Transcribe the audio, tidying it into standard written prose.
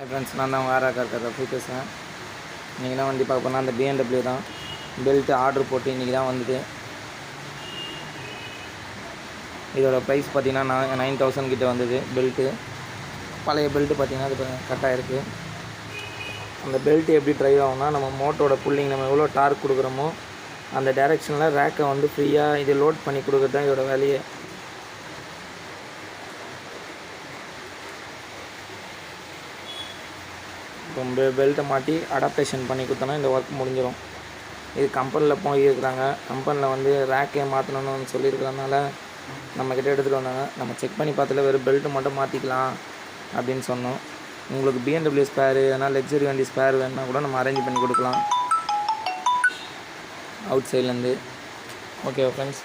Friends, நான் தான் வேறு கார் பேசுகிறேன். இன்றைக்கி தான் வண்டி பார்க்க போனால் அந்த BMW தான். பெல்ட்டு ஆர்டர் போட்டு இன்றைக்கி தான் வந்துட்டு. இதோட ப்ரைஸ் பார்த்திங்கன்னா 9000 கிட்டே வந்தது. பெல்ட்டு பழைய பெல்ட்டு பார்த்திங்கன்னா அது கரெக்டாக இருக்குது. அந்த பெல்ட்டு எப்படி ட்ரைவ் ஆகும்னா, நம்ம மோட்டரோட புல்லிங் நம்ம எவ்வளோ டார்க் கொடுக்குறோமோ அந்த டைரெக்ஷனில் ரேக்கை வந்து ஃப்ரீயாக இது லோட் பண்ணி கொடுக்குறது தான் இதோட வேலையே. இப்போ பெல்ட்டை மாட்டி அடாப்டேஷன் பண்ணி கொடுத்தோன்னா இந்த ஒர்க் முடிஞ்சிடும். இது கம்பெனியில் போயிருக்கிறாங்க. கம்பெனியில் வந்து ரேக்கே மாற்றணும்னு சொல்லியிருக்கிறதுனால நம்மக்கிட்ட எடுத்துகிட்டு வந்தாங்க. நம்ம செக் பண்ணி பார்த்துல வெறும் பெல்ட்டு மட்டும் மாற்றிக்கலாம் அப்படின்னு சொன்னோம். உங்களுக்கு BMW ஸ்பேரு ஏன்னா லக்ஸரி வண்டி ஸ்பேர் வேணுன்னா கூட நம்ம அரேஞ்ச் பண்ணி கொடுக்கலாம் அவுட் சைட்லேருந்து. Okay friends.